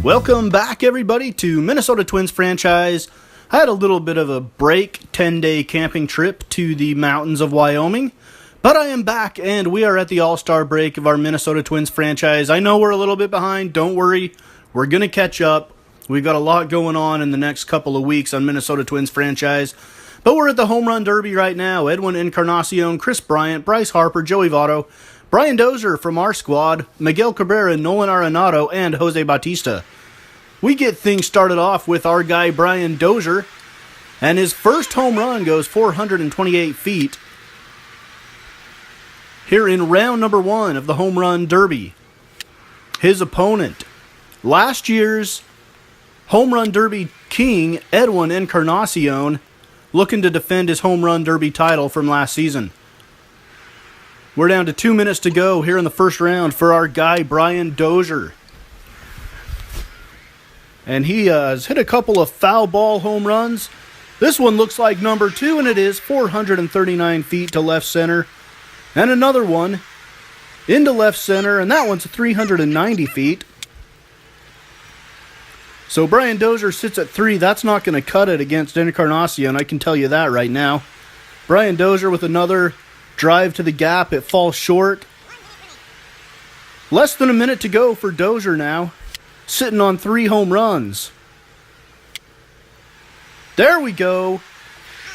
Welcome back, everybody, to Minnesota Twins franchise. I had a little bit of a break, 10-day camping trip to the mountains of Wyoming, but I am back, and we are at the All-Star break of our Minnesota Twins franchise. I know we're a little bit behind. Don't worry. We're going to catch up. We've got a lot going on in the next couple of weeks on Minnesota Twins franchise, but we're at the Home Run Derby right now. Edwin Encarnacion, Chris Bryant, Bryce Harper, Joey Votto, Brian Dozier from our squad, Miguel Cabrera, Nolan Arenado, and Jose Bautista. We get things started off with our guy Brian Dozier, and his first home run goes 428 feet here in round number 1 of the Home Run Derby. His opponent, last year's Home Run Derby king, Edwin Encarnacion, looking to defend his Home Run Derby title from last season. We're down to 2 minutes to go here in the first round for our guy Brian Dozier. And he has hit a couple of foul ball home runs. This one looks like number 2, and it is 439 feet to left center. And another one into left center, and that one's 390 feet. So Brian Dozier sits at 3. That's not going to cut it against Encarnacion, I can tell you that right now. Brian Dozier with another drive to the gap. It falls short. Less than a minute to go for Dozier now, sitting on 3 home runs. There we go.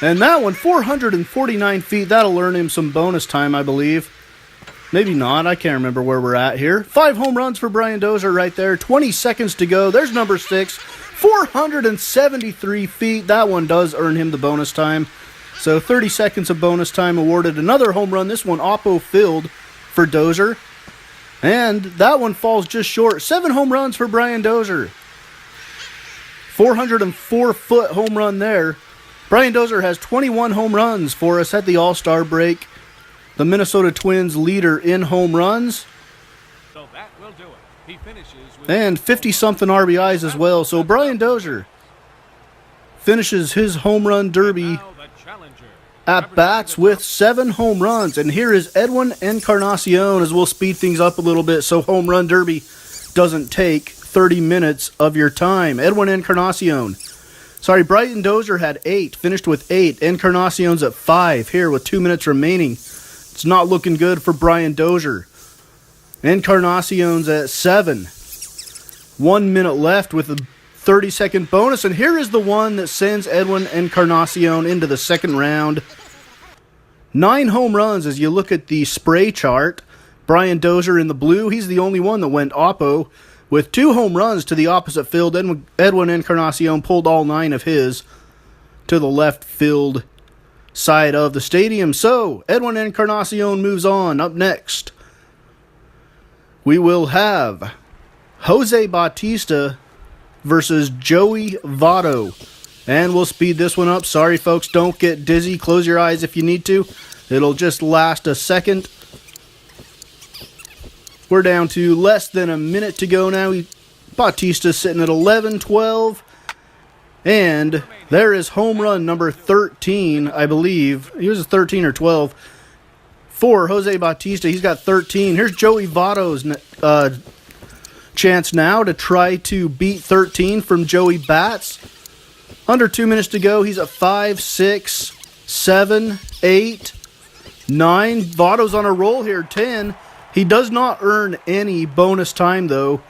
And that one, 449 feet. That'll earn him some bonus time, I believe. Maybe not. I can't remember where we're at here. 5 home runs for Brian Dozier right there. 20 seconds to go. There's number 6. 473 feet. That one does earn him the bonus time. So 30 seconds of bonus time awarded. Another home run. This one oppo filled for Dozier. And that one falls just short. 7 home runs for Brian Dozier. 404-foot home run there. Brian Dozier has 21 home runs for us at the All-Star break. The Minnesota Twins leader in home runs. So that will do it. He finishes with and 50-something RBIs as well. So Brian Dozier finishes his home run derby at bats with 7 home runs. And here is Edwin Encarnacion, as we'll speed things up a little bit so home run derby doesn't take 30 minutes of your time. Edwin Encarnacion. Sorry, Brian Dozier had 8, finished with 8. Encarnacion's at 5 here with 2 minutes remaining. It's not looking good for Brian Dozier. Encarnacion's at 7. 1 minute left with a 30-second bonus, and here is the one that sends Edwin Encarnacion into the second round. 9 home runs as you look at the spray chart. Brian Dozier in the blue, he's the only one that went oppo. With 2 home runs to the opposite field, Edwin Encarnacion pulled all 9 of his to the left field side of the stadium. So, Edwin Encarnacion moves on. Up next, we will have Jose Bautista versus Joey Votto. And we'll speed this one up. Sorry, folks, don't get dizzy. Close your eyes if you need to. It'll just last a second. We're down to less than a minute to go now. Bautista's sitting at 11-12. And there is home run number 13, I believe. He was a 13 or 12 for Jose Bautista. He's got 13. Here's Joey Votto's chance now to try to beat 13 from Joey Bats. Under 2 minutes to go. He's at 5, 6, 7, 8, 9. Votto's on a roll here, 10. He does not earn any bonus time, though.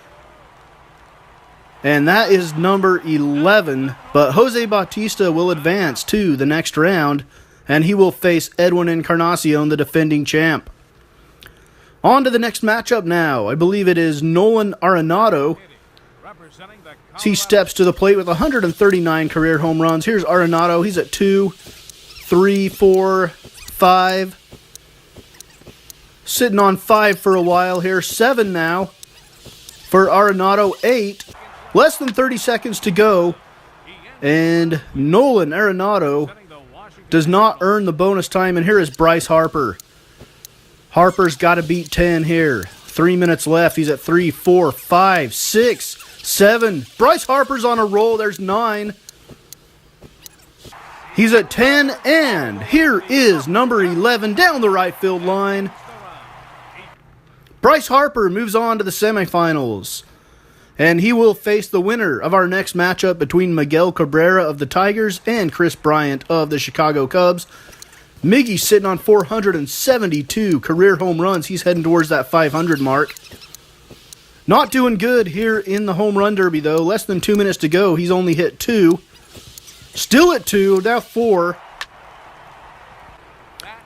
And that is number 11. But Jose Bautista will advance to the next round, and he will face Edwin Encarnacion, the defending champ. On to the next matchup now. I believe it is Nolan Arenado. He steps to the plate with 139 career home runs. Here's Arenado. He's at 2, 3, 4, 5. Sitting on 5 for a while here. 7 now for Arenado. 8. Less than 30 seconds to go. And Nolan Arenado does not earn the bonus time. And here is Bryce Harper. Harper's got to beat 10 here. 3 minutes left. He's at 3, 4, 5, 6, 7. Bryce Harper's on a roll. There's 9. He's at 10. And here is number 11 down the right field line. Bryce Harper moves on to the semifinals. And he will face the winner of our next matchup between Miguel Cabrera of the Tigers and Chris Bryant of the Chicago Cubs. Miggy's sitting on 472 career home runs. He's heading towards that 500 mark. Not doing good here in the home run derby, though. Less than 2 minutes to go. He's only hit 2. Still at 2, now 4.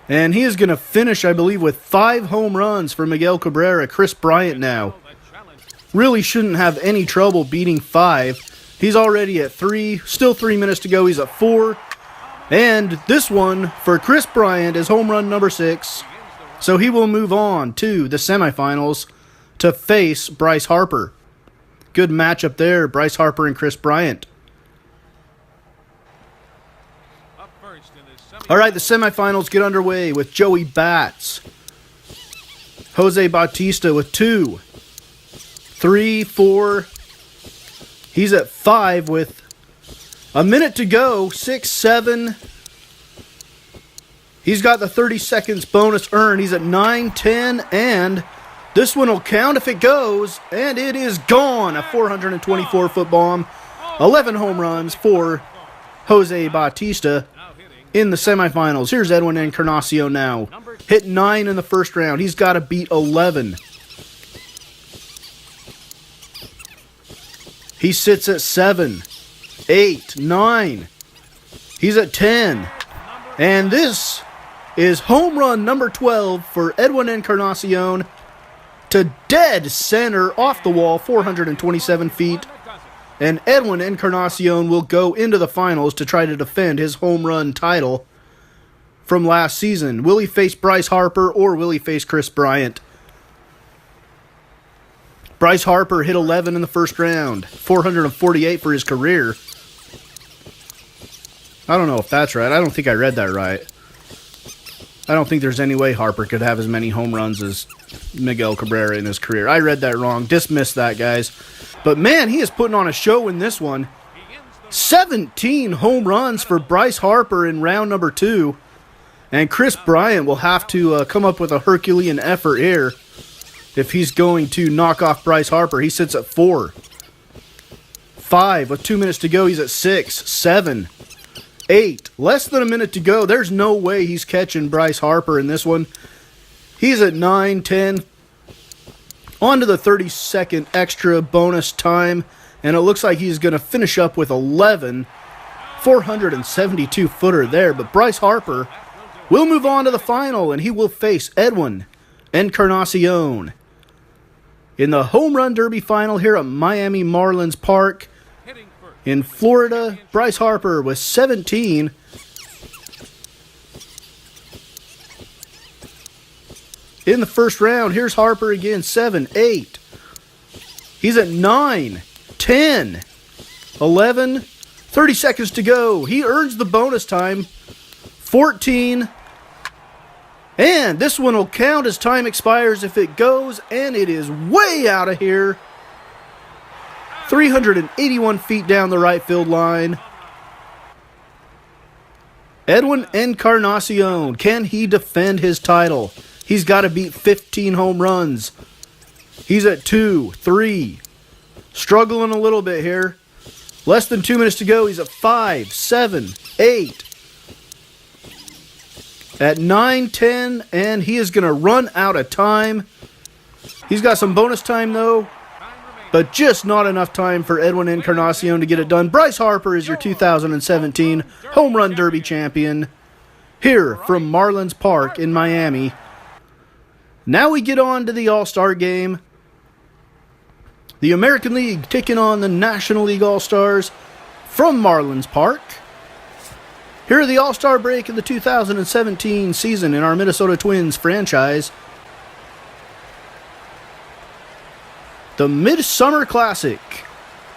And he is going to finish, I believe, with 5 home runs for Miguel Cabrera. Chris Bryant now really shouldn't have any trouble beating 5. He's already at 3. Still 3 minutes to go. He's at 4. And this one for Chris Bryant is home run number 6. So he will move on to the semifinals to face Bryce Harper. Good matchup there, Bryce Harper and Chris Bryant. All right, the semifinals get underway with Joey Bats. Jose Bautista with 2. 3, 4. He's at 5 with a minute to go. 6, 7. He's got the 30 seconds bonus earned. He's at 9, 10, and this one will count if it goes, and it is gone. A 424-foot bomb. 11 home runs for Jose Bautista in the semifinals. Here's Edwin Encarnacion now. Hit 9 in the first round. He's got to beat 11. He sits at 7, 8, 9. He's at 10. And this is home run number 12 for Edwin Encarnacion to dead center off the wall, 427 feet. And Edwin Encarnacion will go into the finals to try to defend his home run title from last season. Will he face Bryce Harper or will he face Chris Bryant? Bryce Harper hit 11 in the first round, 448 for his career. I don't know if that's right. I don't think I read that right. I don't think there's any way Harper could have as many home runs as Miguel Cabrera in his career. I read that wrong. Dismiss that, guys. But man, he is putting on a show in this one. 17 home runs for Bryce Harper in round number 2. And Chris Bryant will have to come up with a Herculean effort here if he's going to knock off Bryce Harper. He sits at 4. 5 with 2 minutes to go. He's at 6, 7, 8. Less than a minute to go. There's no way he's catching Bryce Harper in this one. He's at 9, 10. On to the 30-second extra bonus time. And it looks like he's going to finish up with 11. 472-footer there. But Bryce Harper will move on to the final, and he will face Edwin Encarnacion in the home run derby final here at Miami Marlins Park in Florida. Bryce Harper with 17. In the first round, here's Harper again, 7, 8. He's at 9, 10, 11, 30 seconds to go. He earns the bonus time, 14. And this one will count as time expires if it goes, and it is way out of here. 381 feet down the right field line. Edwin Encarnacion, can he defend his title? He's got to beat 15 home runs. He's at 2, 3. Struggling a little bit here. Less than 2 minutes to go. He's at 5, 7, 8. At 9, 10, and he is going to run out of time. He's got some bonus time, though, but just not enough time for Edwin Encarnacion to get it done. Bryce Harper is your 2017 Home Run Derby champion here from Marlins Park in Miami. Now we get on to the All-Star game. The American League taking on the National League All-Stars from Marlins Park. Here are the All-Star break of the 2017 season in our Minnesota Twins franchise. The Midsummer Classic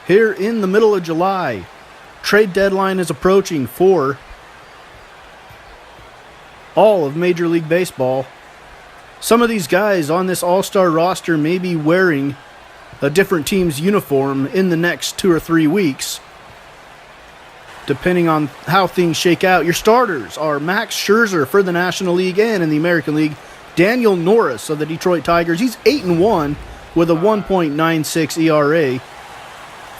here in the middle of July. Trade deadline is approaching for all of Major League Baseball. Some of these guys on this All-Star roster may be wearing a different team's uniform in the next 2 or 3 weeks, depending on how things shake out. Your starters are Max Scherzer for the National League and in the American League, Daniel Norris of the Detroit Tigers. He's 8-1 with a 1.96 ERA.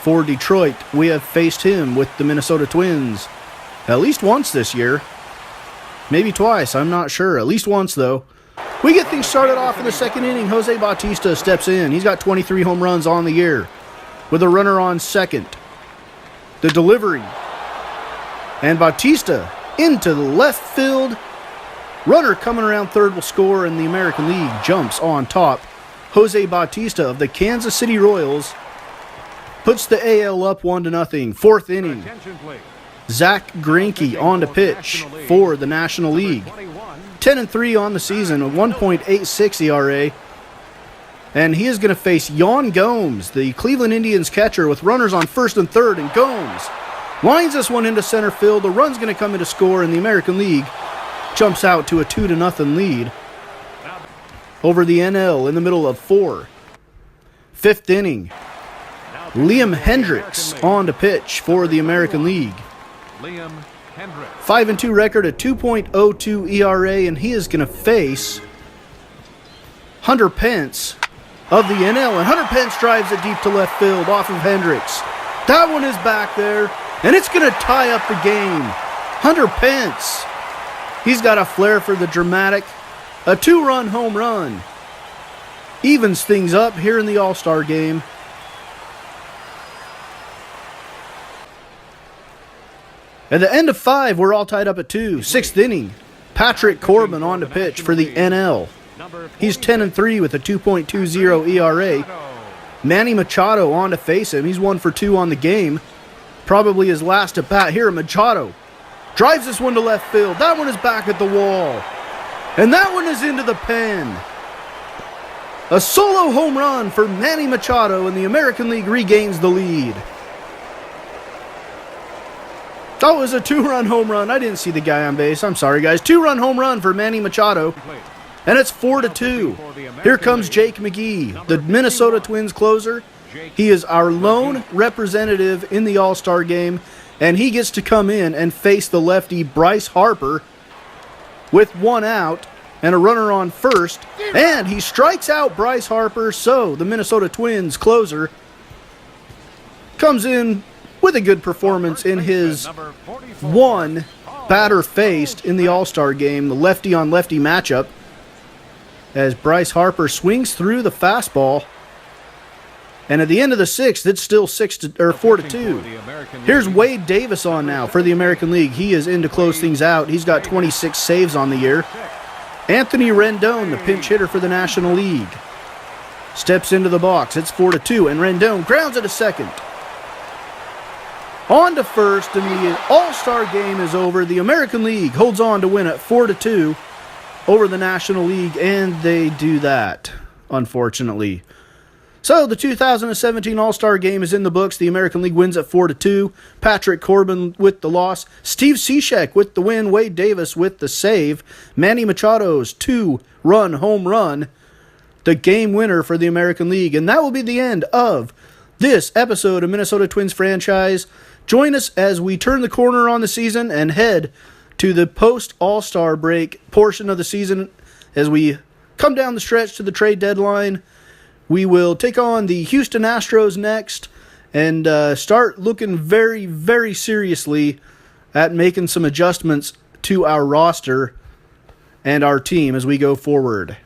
For Detroit, we have faced him with the Minnesota Twins at least once this year. Maybe twice, I'm not sure. At least once, though. We get things started off in the second inning. Jose Bautista steps in. He's got 23 home runs on the year with a runner on second. The delivery. And Bautista into the left field. Runner coming around third will score, and the American League jumps on top. Jose Bautista of the Kansas City Royals puts the AL up 1-0. Fourth inning. Zach Greinke on to pitch for the National League. 10-3 on the season, a 1.86 ERA. And he is going to face Yan Gomes, the Cleveland Indians catcher, with runners on first and third. And Gomes lines this one into center field. The run's going to come in to score, and the American League jumps out to a 2-0 lead over the NL in the middle of 4. Fifth inning. Liam Hendricks on to pitch for the American League. 5-2 record, a 2.02 ERA, and he is going to face Hunter Pence of the NL. And Hunter Pence drives it deep to left field off of Hendricks. That one is back there, and it's going to tie up the game. Hunter Pence, he's got a flair for the dramatic. A 2-run home run evens things up here in the All-Star game. At the end of 5, we're all tied up at 2. Sixth inning, Patrick Corbin on to pitch for the NL. He's 10-3 with a 2.20 ERA. Manny Machado on to face him. He's 1 for 2 on the game. Probably his last at bat here. Machado drives this one to left field. That one is back at the wall. And that one is into the pen. A solo home run for Manny Machado, and the American League regains the lead. Oh, it was a 2-run home run. I didn't see the guy on base. I'm sorry, guys. 2-run home run for Manny Machado. And it's 4-2. Here comes Jake McGee, the Minnesota Twins closer. He is our lone representative in the All-Star game, and he gets to come in and face the lefty Bryce Harper with 1 out and a runner on first. And he strikes out Bryce Harper, so the Minnesota Twins closer comes in with a good performance in his one batter faced in the All-Star game, the lefty-on-lefty matchup, as Bryce Harper swings through the fastball. And at the end of the 6th, it's still 4-2. Here's Wade Davis on now for the American League. He is in to close things out. He's got 26 saves on the year. Anthony Rendon, the pinch hitter for the National League, steps into the box. It's 4-2, and Rendon grounds it to second. On to first, and the All-Star game is over. The American League holds on to win at 4-2 over the National League, and they do that, unfortunately. So the 2017 All-Star game is in the books. The American League wins at 4-2. Patrick Corbin with the loss. Steve Cishek with the win. Wade Davis with the save. Manny Machado's 2-run home run, the game winner for the American League. And that will be the end of this episode of Minnesota Twins Franchise. Join us as we turn the corner on the season and head to the post-All-Star break portion of the season. As we come down the stretch to the trade deadline, we will take on the Houston Astros next and start looking very, very seriously at making some adjustments to our roster and our team as we go forward.